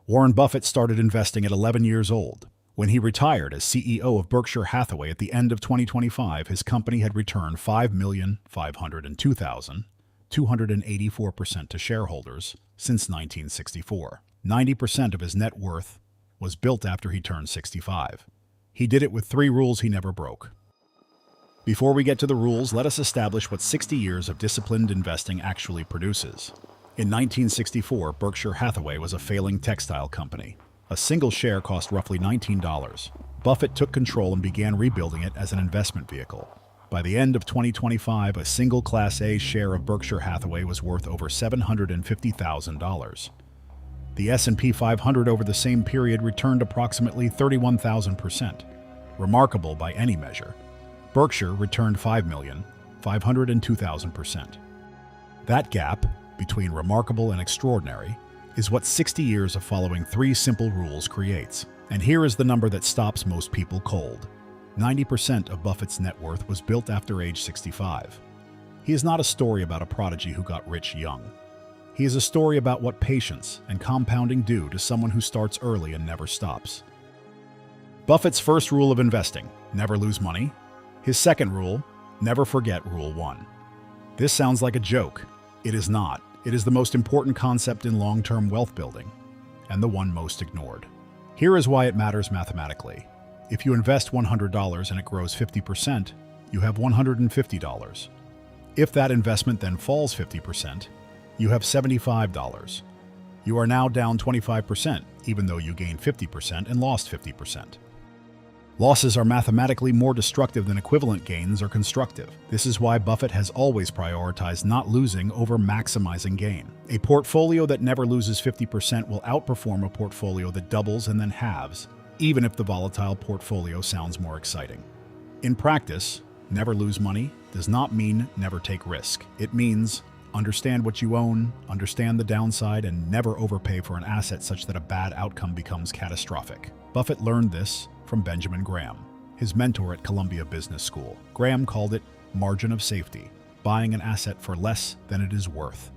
Warren Buffett started investing at 11 years old. When he retired as CEO of Berkshire Hathaway at the end of 2025, his company had returned 5,502,284% to shareholders since 1964. 90% of his net worth was built after he turned 65. He did it with 3 rules he never broke. Before we get to the rules, let us establish what 60 years of disciplined investing actually produces. In 1964, Berkshire Hathaway was a failing textile company. A single share cost roughly $19. Buffett took control and began rebuilding it as an investment vehicle. By the end of 2025, a single Class A share of Berkshire Hathaway was worth over $750,000. The S&P 500 over the same period returned approximately 31,000%. Remarkable by any measure. Berkshire returned 5,502,000%. That gap between remarkable and extraordinary is what 60 years of following 3 simple rules creates. And here is the number that stops most people cold. 90% of Buffett's net worth was built after age 65. He is not a story about a prodigy who got rich young. He is a story about what patience and compounding do to someone who starts early and never stops. Buffett's first rule of investing: never lose money. His second rule: never forget Rule 1. This sounds like a joke. It is not. It is the most important concept in long-term wealth building, and the one most ignored. Here is why it matters mathematically. If you invest $100 and it grows 50%, you have $150. If that investment then falls 50%, you have $75. You are now down 25%, even though you gained 50% and lost 50%. Losses are mathematically more destructive than equivalent gains are constructive. This is why Buffett has always prioritized not losing over maximizing gain. A portfolio that never loses 50% will outperform a portfolio that doubles and then halves, even if the volatile portfolio sounds more exciting. In practice, never lose money does not mean never take risk. It means understand what you own, understand the downside, and never overpay for an asset such that a bad outcome becomes catastrophic. Buffett learned this from Benjamin Graham, his mentor at Columbia Business School. Graham called it margin of safety, buying an asset for less than it is worth,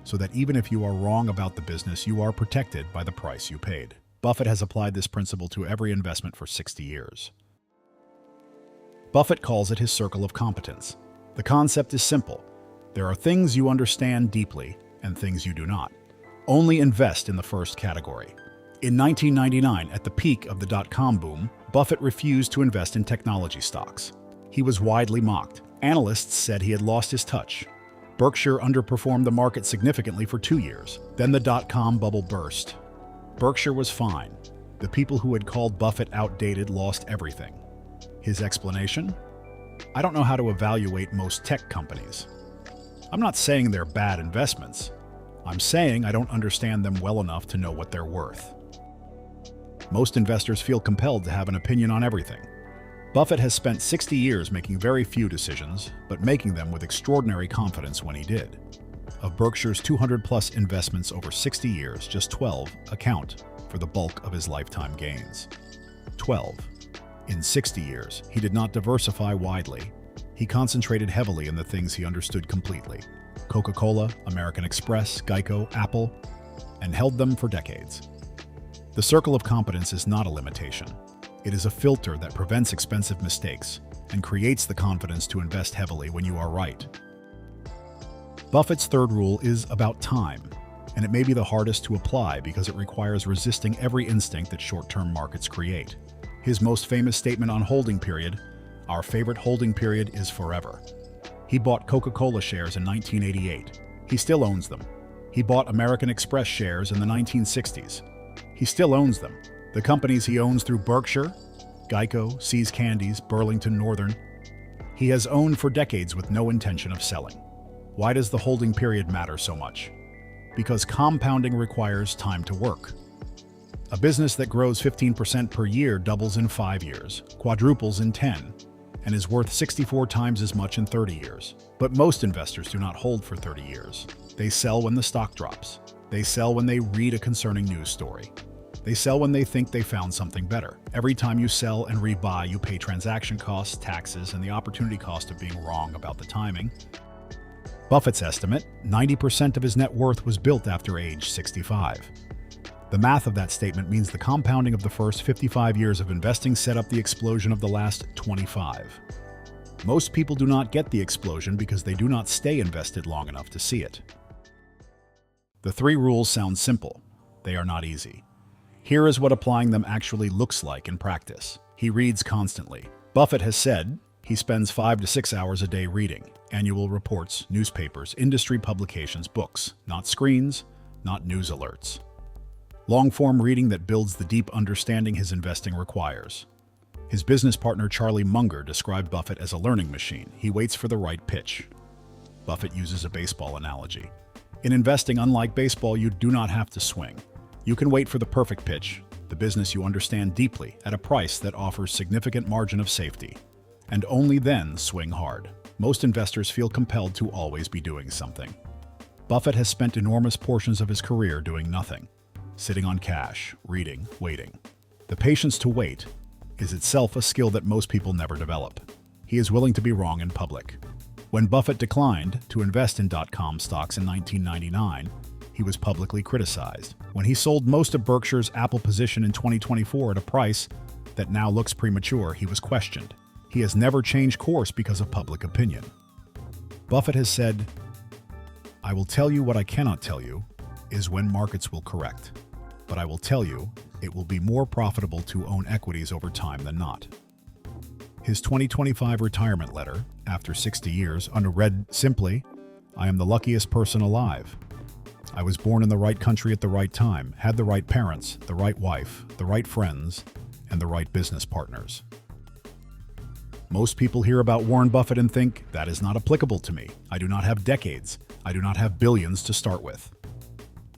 so that even if you are wrong about the business, you are protected by the price you paid. Buffett has applied this principle to every investment for 60 years. Buffett calls it his circle of competence. The concept is simple. There are things you understand deeply and things you do not. Only invest in the first category. In 1999, at the peak of the dot-com boom, Buffett refused to invest in technology stocks. He was widely mocked. Analysts said he had lost his touch. Berkshire underperformed the market significantly for 2 years. Then the dot-com bubble burst. Berkshire was fine. The people who had called Buffett outdated lost everything. His explanation? I don't know how to evaluate most tech companies. I'm not saying they're bad investments. I'm saying I don't understand them well enough to know what they're worth. Most investors feel compelled to have an opinion on everything. Buffett has spent 60 years making very few decisions, but making them with extraordinary confidence when he did. Of Berkshire's 200-plus investments over 60 years, just 12 account for the bulk of his lifetime gains. 12. In 60 years, he did not diversify widely. He concentrated heavily in the things he understood completely: Coca-Cola, American Express, Geico, Apple, and held them for decades. The circle of competence is not a limitation. It is a filter that prevents expensive mistakes and creates the confidence to invest heavily when you are right. Buffett's third rule is about time, and it may be the hardest to apply because it requires resisting every instinct that short-term markets create. His most famous statement on holding period: "Our favorite holding period is forever." He bought Coca-Cola shares in 1988. He still owns them. He bought American Express shares in the 1960s. He still owns them. The companies he owns through Berkshire, Geico, See's Candies, Burlington Northern, he has owned for decades with no intention of selling. Why does the holding period matter so much? Because compounding requires time to work. A business that grows 15% per year doubles in 5 years, quadruples in 10, and is worth 64 times as much in 30 years. But most investors do not hold for 30 years. They sell when the stock drops. They sell when they read a concerning news story. They sell when they think they found something better. Every time you sell and rebuy, you pay transaction costs, taxes, and the opportunity cost of being wrong about the timing. Buffett's estimate: 90% of his net worth was built after age 65. The math of that statement means the compounding of the first 55 years of investing set up the explosion of the last 25. Most people do not get the explosion because they do not stay invested long enough to see it. The 3 rules sound simple. They are not easy. Here is what applying them actually looks like in practice. He reads constantly. Buffett has said he spends 5 to 6 hours a day reading. Annual reports, newspapers, industry publications, books, not screens, not news alerts. Long-form reading that builds the deep understanding his investing requires. His business partner Charlie Munger described Buffett as a learning machine. He waits for the right pitch. Buffett uses a baseball analogy. In investing, unlike baseball, you do not have to swing. You can wait for the perfect pitch, the business you understand deeply, at a price that offers significant margin of safety, and only then swing hard. Most investors feel compelled to always be doing something. Buffett has spent enormous portions of his career doing nothing, sitting on cash, reading, waiting. The patience to wait is itself a skill that most people never develop. He is willing to be wrong in public. When Buffett declined to invest in .com stocks in 1999, he was publicly criticized. When he sold most of Berkshire's Apple position in 2024 at a price that now looks premature, he was questioned. He has never changed course because of public opinion. Buffett has said, "I will tell you what I cannot tell you is when markets will correct. But I will tell you, it will be more profitable to own equities over time than not." His 2025 retirement letter, after 60 years, read simply, "I am the luckiest person alive. I was born in the right country at the right time, had the right parents, the right wife, the right friends, and the right business partners." Most people hear about Warren Buffett and think, that is not applicable to me. I do not have decades. I do not have billions to start with.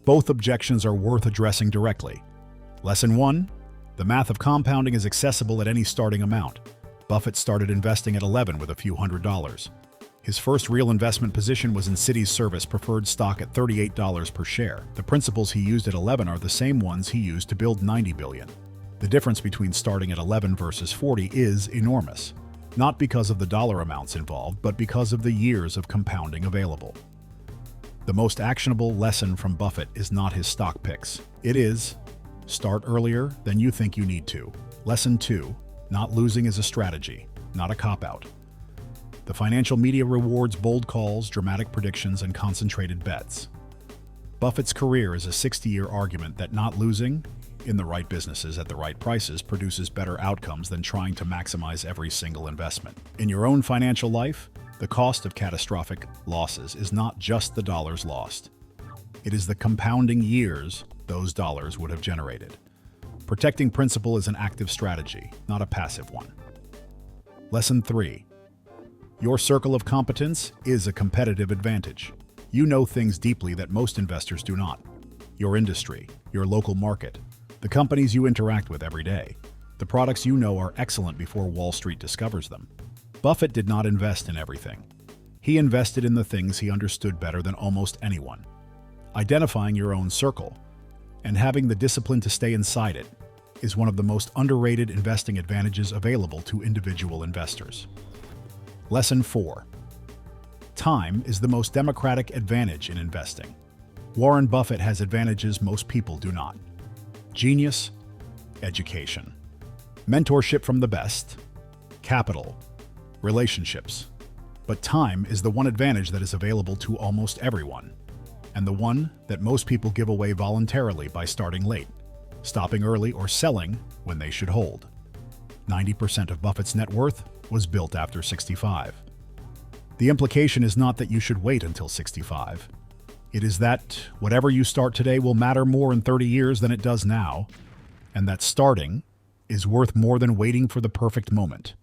Both objections are worth addressing directly. Lesson 1. The math of compounding is accessible at any starting amount. Buffett started investing at 11 with a few $100s. His first real investment position was in Citi's Service preferred stock at $38 per share. The principles he used at 11 are the same ones he used to build 90 billion. The difference between starting at 11 versus 40 is enormous. Not because of the dollar amounts involved, but because of the years of compounding available. The most actionable lesson from Buffett is not his stock picks. It is, start earlier than you think you need to. Lesson 2, not losing is a strategy, not a cop-out. The financial media rewards bold calls, dramatic predictions, and concentrated bets. Buffett's career is a 60-year argument that not losing in the right businesses at the right prices produces better outcomes than trying to maximize every single investment. In your own financial life, the cost of catastrophic losses is not just the dollars lost. It is the compounding years those dollars would have generated. Protecting principal is an active strategy, not a passive one. Lesson 3. Your circle of competence is a competitive advantage. You know things deeply that most investors do not. Your industry, your local market, the companies you interact with every day. The products you know are excellent before Wall Street discovers them. Buffett did not invest in everything. He invested in the things he understood better than almost anyone. Identifying your own circle and having the discipline to stay inside it is one of the most underrated investing advantages available to individual investors. Lesson 4. Time is the most democratic advantage in investing. Warren Buffett has advantages most people do not. Genius, education, mentorship from the best, capital, relationships. But time is the one advantage that is available to almost everyone, and the one that most people give away voluntarily by starting late, stopping early, or selling when they should hold. 90% of Buffett's net worth was built after 65. The implication is not that you should wait until 65. It is that whatever you start today will matter more in 30 years than it does now, and that starting is worth more than waiting for the perfect moment.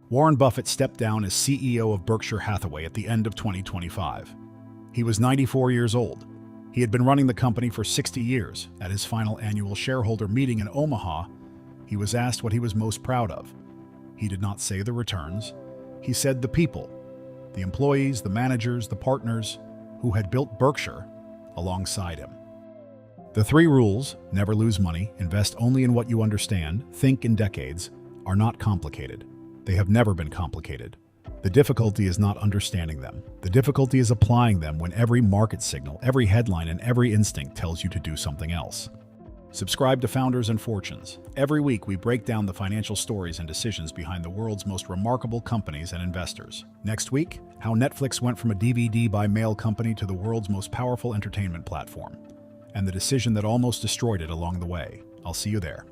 Warren Buffett stepped down as CEO of Berkshire Hathaway at the end of 2025. He was 94 years old. He had been running the company for 60 years. At his final annual shareholder meeting in Omaha, he was asked what he was most proud of. He did not say the returns. He said the people, the employees, the managers, the partners who had built Berkshire alongside him. The 3 rules, never lose money, invest only in what you understand, think in decades, are not complicated. They have never been complicated. The difficulty is not understanding them. The difficulty is applying them when every market signal, every headline, and every instinct tells you to do something else. Subscribe to Founders and Fortunes. Every week, we break down the financial stories and decisions behind the world's most remarkable companies and investors. Next week, how Netflix went from a DVD-by-mail company to the world's most powerful entertainment platform, and the decision that almost destroyed it along the way. I'll see you there.